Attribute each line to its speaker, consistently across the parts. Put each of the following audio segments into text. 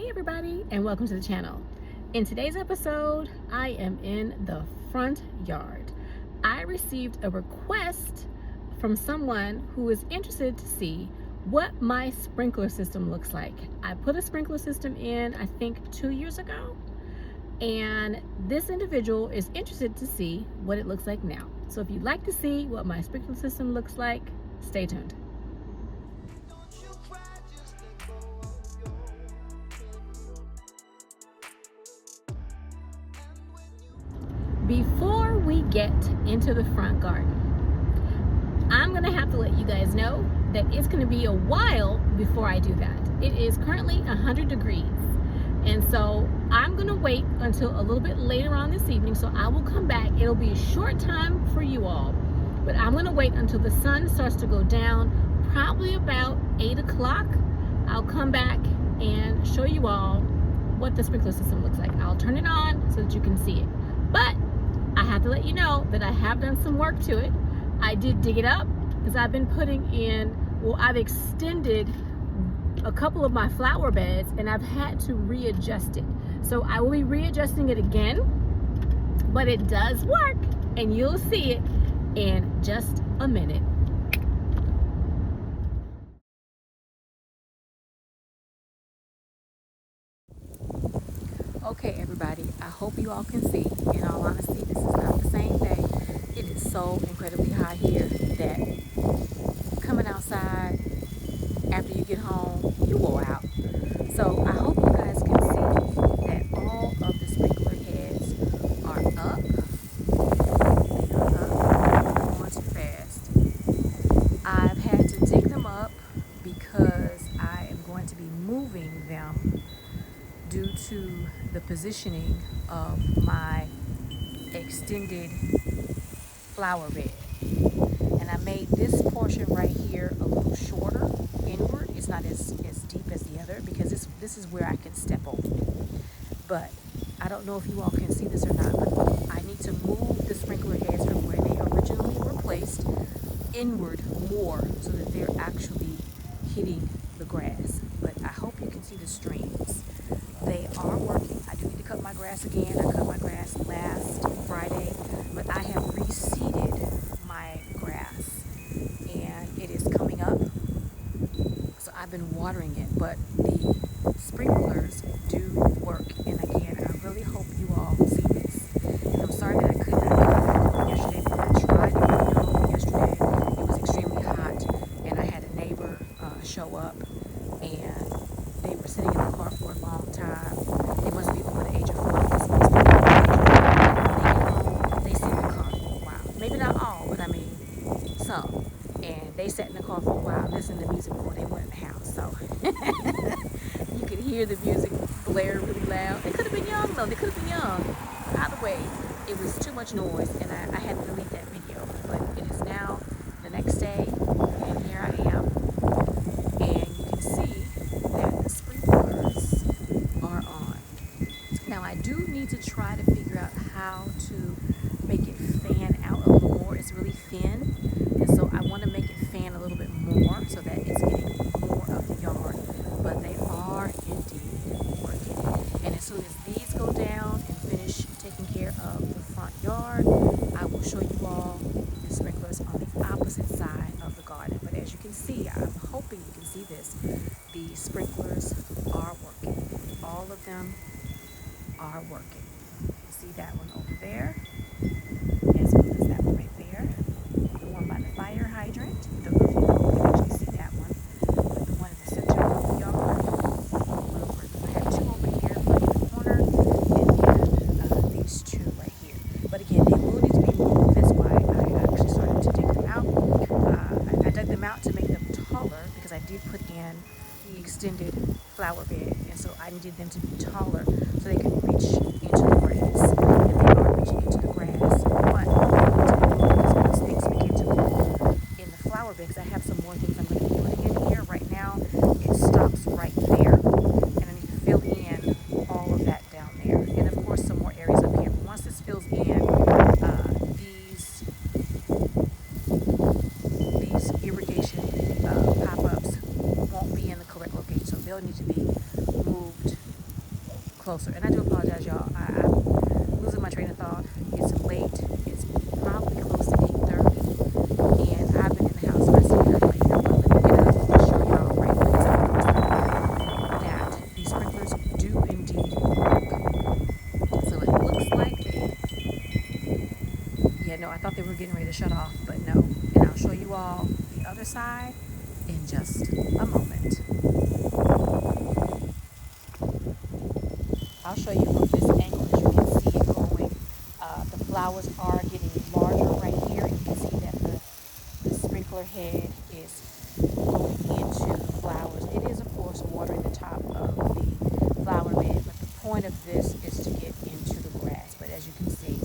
Speaker 1: Hey everybody, and welcome to the channel. In today's episode, I am in the front yard. I received a request from someone who is interested to see what my sprinkler system looks like. I put a sprinkler system in, I think 2 years ago, and this individual is interested to see what it looks like now. So if you'd like to see what my sprinkler system looks like, stay tuned. Before we get into the front garden, I'm gonna have to let you guys know that it's gonna be a while before I do that. It is currently 100 degrees, and so I'm gonna wait until a little bit later on this evening. So I will come back. It'll be a short time for you all, but I'm gonna wait until the sun starts to go down, probably about 8 o'clock. I'll come back and show you all what the sprinkler system looks like. I'll turn it on so that you can see it. But I have to let you know that I have done some work to it. I did dig it up because I've been putting in, I've extended a couple of my flower beds and I've had to readjust it. So I will be readjusting it again, but it does work and you'll see it in just a minute. Okay everybody, I hope you all can see. In all honesty, this is not the same day. It is so incredibly hot here that coming outside after you get home, you wore out. So I hope you guys can see that all of the sprinkler heads are up. They are up. I'm going too fast. I've had to dig them up because I am going to be moving them due to the positioning of my extended flower bed. And I made this portion right here a little shorter inward. It's not as deep as the other because this is where I can step over. But I don't know if you all can see this or not, but I need to move the sprinkler heads from where they originally were placed inward more so that they're actually hitting the grass. But I hope you can see the streams. They are working. I do need to cut my grass again. I cut my grass last Friday, but I have reseeded my grass and it is coming up. So I've been watering it, but the sprinklers do work. And again, I really hope you all see this. And I'm sorry that I could not come yesterday, but I tried to video yesterday. It was extremely hot and I had a neighbor show up and they were sitting in the car for a long time. They must be over the age of 40. This must be over the age of 40. They sit in the car for a while. Maybe not all, but I mean some. And they sat in the car for a while listening to music before they went in the house. So you could hear the music blare really loud. They could have been young though. They could have been young. Either way, it was too much noise and I had to delete that video. But it is now the next day and here I am. And you can see that the sprinklers are on. Now I do need to try to figure out how to make it fan out a little more. It's really thin, and so I want to make it fan a little bit more so that it's getting more of the yard. But they are indeed working. And as soon as these go down and finish taking care of the front yard, I will show you all the sprinklers on the opposite side of the garden. But as you can see, I'm hoping you can see this, the sprinklers are working. All of them are working. You see that one over there, as well as that one right there. The one by the fire hydrant, the you can actually see that one. But the one in the center of the yard will work. I have two over here, one in the corner, and then these two right here. But again, they will need to be moved. That's why I actually started to dig them out. I dug them out to make them taller because I did put in the extended flower bed, and so I needed them to be taller so they could reach into the grass. And they are reaching into the grass, but once things begin to move in the flower bed, because I have some more things I'm going to be putting in here. Right now, it stops right there, and I need to fill in all of that down there, and of course some more areas up here. But once this fills in, these irrigation pop-ups won't be in the correct location, so they'll need to be moved closer. And I do apologize, y'all. I'm losing my train of thought. It's late. It's probably close to 8:30, and I've been in the house. I see her like here. But let me get out and show y'all right when it's out that these sprinklers do indeed work. So it looks like yeah, no, I thought they were getting ready to shut off, but no. And I'll show you all the other side in just a moment. I'll show you from this angle, as you can see it going. The flowers are getting larger right here. You can see that the sprinkler head is going into the flowers. It is, of course, watering the top of the flower bed, but the point of this is to get into the grass. But as you can see,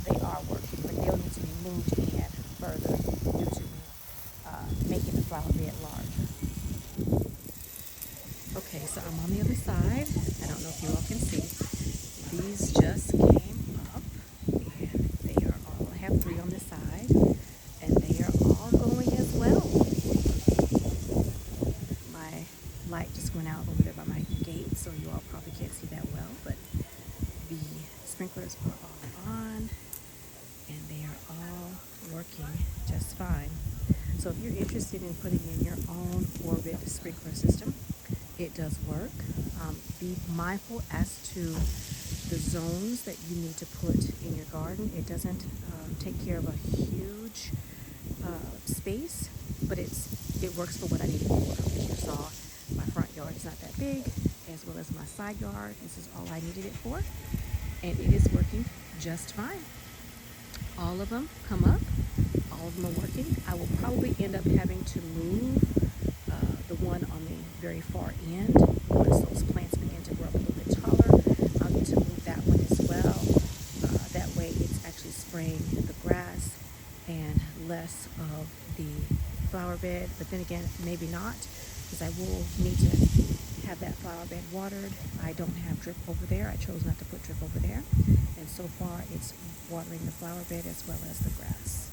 Speaker 1: they are working, but they'll need to be moved in further due to making the flower bed larger. Okay, so I'm on the other side. I don't know if you all can see. These just came up, and they are all, I have 3 on this side, and they are all going as well. My light just went out over there by my gate, so you all probably can't see that well, but the sprinklers are all on, and they are all working just fine. So if you're interested in putting in your own orbit sprinkler system, it does work. Be mindful as to the zones that you need to put in your garden. It doesn't take care of a huge space, but it works for what I need it for. As you saw, my front yard is not that big, as well as my side yard. This is all I needed it for, and it is working just fine. All of them come up. All of them are working. I will probably end up having to move the one on the very far end. Once those plants begin to grow up a little bit taller, I'll need to move that one as well. That way it's actually spraying the grass and less of the flower bed. But then again, maybe not, because I will need to have that flower bed watered. I don't have drip over there. I chose not to put drip over there. And so far it's watering the flower bed as well as the grass.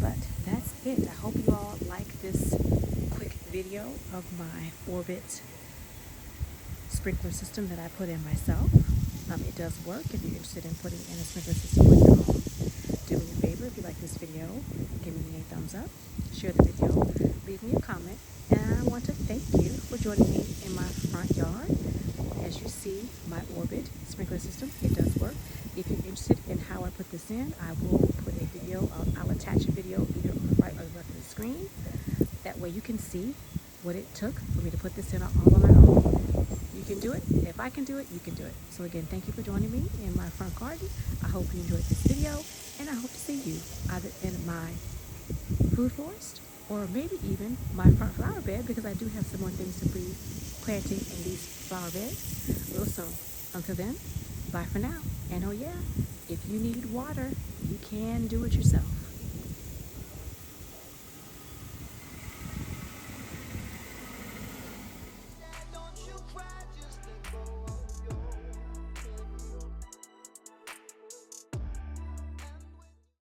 Speaker 1: But that's it. I hope you all like this quick video of my Orbit sprinkler system that I put in myself. It does work. If you're interested in putting in a sprinkler system on your own, do me a favor. If you like this video, give me a thumbs up, share the video, leave me a comment, and I want to thank you for joining me in my front yard. As you see, my Orbit sprinkler system, it does work. If you're interested in how I put this in, I will put a video, I'll attach a video either on the right or the left of the screen. That way you can see what it took for me to put this in all on my own. You can do it. If I can do it, you can do it. So again, thank you for joining me in my front garden. I hope you enjoyed this video, and I hope to see you either in my food forest or maybe even my front flower bed, because I do have some more things to be planting in these flower beds real soon. Until then, bye for now. And oh yeah, if you need water, you can do it yourself.